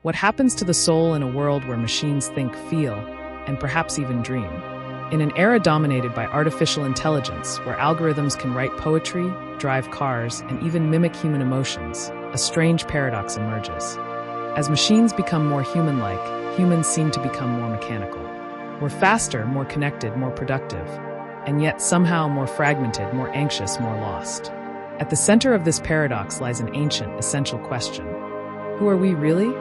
What happens to the soul in a world where machines think, feel, and perhaps even dream? In an era dominated by artificial intelligence, where algorithms can write poetry, drive cars, and even mimic human emotions, a strange paradox emerges. As machines become more human-like, humans seem to become more mechanical. We're faster, more connected, more productive, and yet somehow more fragmented, more anxious, more lost. At the center of this paradox lies an ancient, essential question. Who are we really?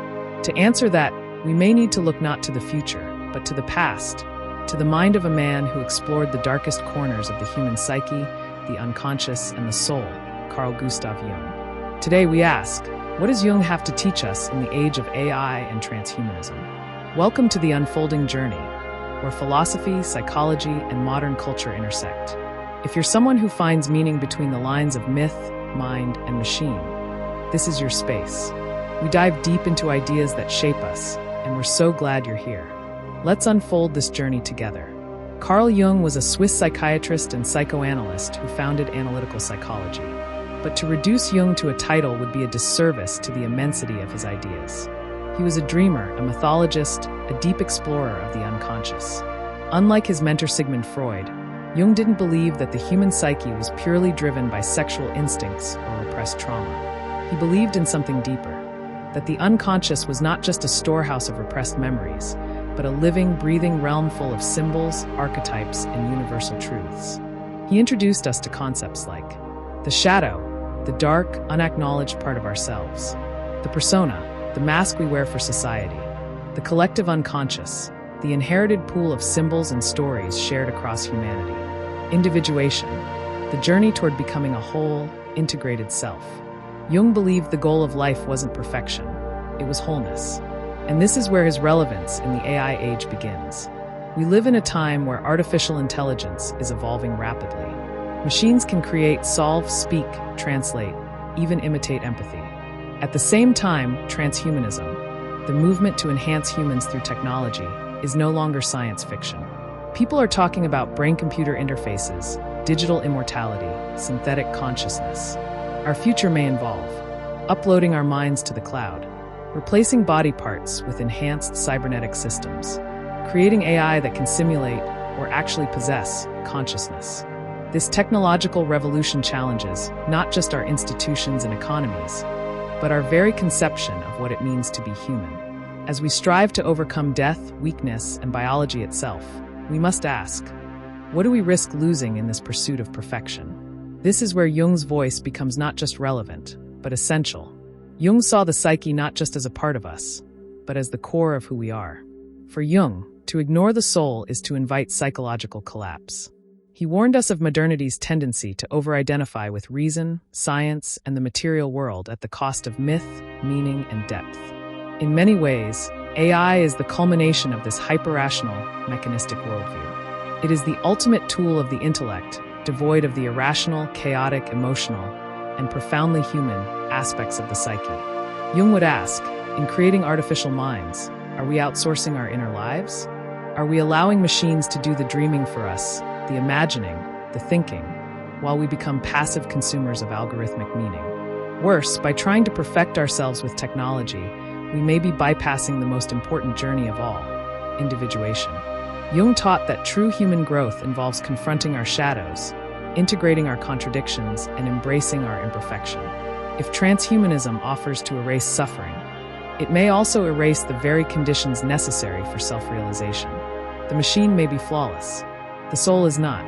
To answer that, we may need to look not to the future, but to the past, to the mind of a man who explored the darkest corners of the human psyche, the unconscious, and the soul, Carl Jung. Today we ask, what does Jung have to teach us in the age of AI and transhumanism? Welcome to the unfolding journey, where philosophy, psychology, and modern culture intersect. If you're someone who finds meaning between the lines of myth, mind, and machine, this is your space. We dive deep into ideas that shape us, and we're so glad you're here. Let's unfold this journey together. Carl Jung was a Swiss psychiatrist and psychoanalyst who founded analytical psychology. But to reduce Jung to a title would be a disservice to the immensity of his ideas. He was a dreamer, a mythologist, a deep explorer of the unconscious. Unlike his mentor Sigmund Freud, Jung didn't believe that the human psyche was purely driven by sexual instincts or repressed trauma. He believed in something deeper, that the unconscious was not just a storehouse of repressed memories, but a living, breathing realm full of symbols, archetypes, and universal truths. He introduced us to concepts like the shadow, the dark, unacknowledged part of ourselves, the persona, the mask we wear for society, the collective unconscious, the inherited pool of symbols and stories shared across humanity, individuation, the journey toward becoming a whole, integrated self. Jung believed the goal of life wasn't perfection, it was wholeness. And this is where his relevance in the AI age begins. We live in a time where artificial intelligence is evolving rapidly. Machines can create, solve, speak, translate, even imitate empathy. At the same time, transhumanism, the movement to enhance humans through technology, is no longer science fiction. People are talking about brain-computer interfaces, digital immortality, synthetic consciousness. Our future may involve uploading our minds to the cloud, replacing body parts with enhanced cybernetic systems, creating AI that can simulate or actually possess consciousness. This technological revolution challenges not just our institutions and economies, but our very conception of what it means to be human. As we strive to overcome death, weakness, and biology itself, we must ask, what do we risk losing in this pursuit of perfection? This is where Jung's voice becomes not just relevant, but essential. Jung saw the psyche not just as a part of us, but as the core of who we are. For Jung, to ignore the soul is to invite psychological collapse. He warned us of modernity's tendency to over-identify with reason, science, and the material world at the cost of myth, meaning, and depth. In many ways, AI is the culmination of this hyper-rational, mechanistic worldview. It is the ultimate tool of the intellect, devoid of the irrational, chaotic, emotional, and profoundly human aspects of the psyche. Jung would ask, in creating artificial minds, are we outsourcing our inner lives? Are we allowing machines to do the dreaming for us, the imagining, the thinking, while we become passive consumers of algorithmic meaning? Worse, by trying to perfect ourselves with technology, we may be bypassing the most important journey of all, individuation. Jung taught that true human growth involves confronting our shadows, integrating our contradictions, and embracing our imperfection. If transhumanism offers to erase suffering, it may also erase the very conditions necessary for self-realization. The machine may be flawless. The soul is not,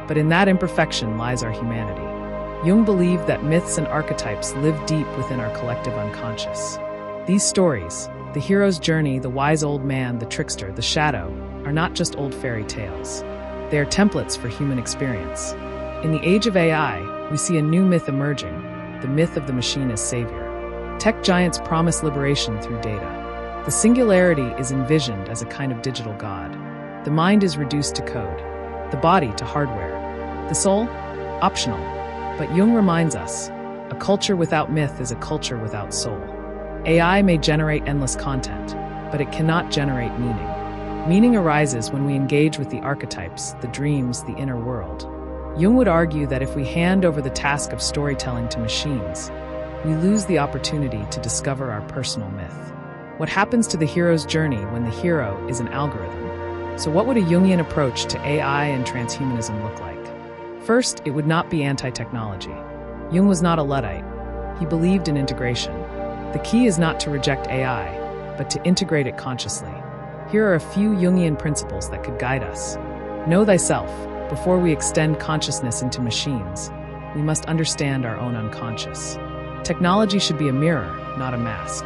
but in that imperfection lies our humanity. Jung believed that myths and archetypes live deep within our collective unconscious. These stories, the hero's journey, the wise old man, the trickster, the shadow, are not just old fairy tales. They are templates for human experience. In the age of AI, we see a new myth emerging, the myth of the machine as savior. Tech giants promise liberation through data. The singularity is envisioned as a kind of digital god. The mind is reduced to code, the body to hardware, the soul, optional. But Jung reminds us, a culture without myth is a culture without soul. AI may generate endless content, but it cannot generate meaning. Meaning arises when we engage with the archetypes, the dreams, the inner world. Jung would argue that if we hand over the task of storytelling to machines, we lose the opportunity to discover our personal myth. What happens to the hero's journey when the hero is an algorithm? So what would a Jungian approach to AI and transhumanism look like? First, it would not be anti-technology. Jung was not a Luddite. He believed in integration. The key is not to reject AI, but to integrate it consciously. Here are a few Jungian principles that could guide us. Know thyself. Before we extend consciousness into machines, we must understand our own unconscious. Technology should be a mirror, not a mask.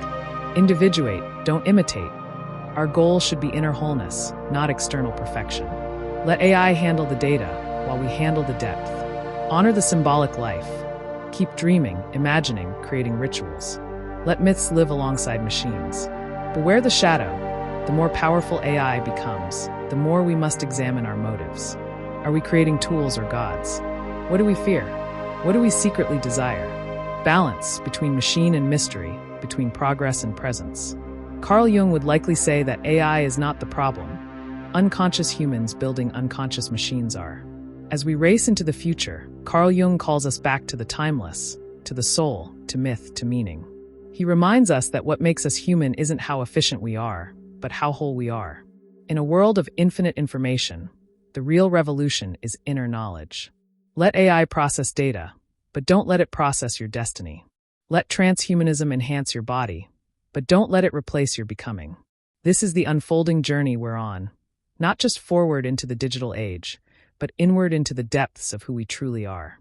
Individuate, don't imitate. Our goal should be inner wholeness, not external perfection. Let AI handle the data, while we handle the depth. Honor the symbolic life. Keep dreaming, imagining, creating rituals. Let myths live alongside machines. Beware the shadow. The more powerful AI becomes, the more we must examine our motives. Are we creating tools or gods? What do we fear? What do we secretly desire? Balance between machine and mystery, between progress and presence. Carl Jung would likely say that AI is not the problem. Unconscious humans building unconscious machines are. As we race into the future, Carl Jung calls us back to the timeless, to the soul, to myth, to meaning. He reminds us that what makes us human isn't how efficient we are, but how whole we are. In a world of infinite information, the real revolution is inner knowledge. Let AI process data, but don't let it process your destiny. Let transhumanism enhance your body, but don't let it replace your becoming. This is the unfolding journey we're on, not just forward into the digital age, but inward into the depths of who we truly are.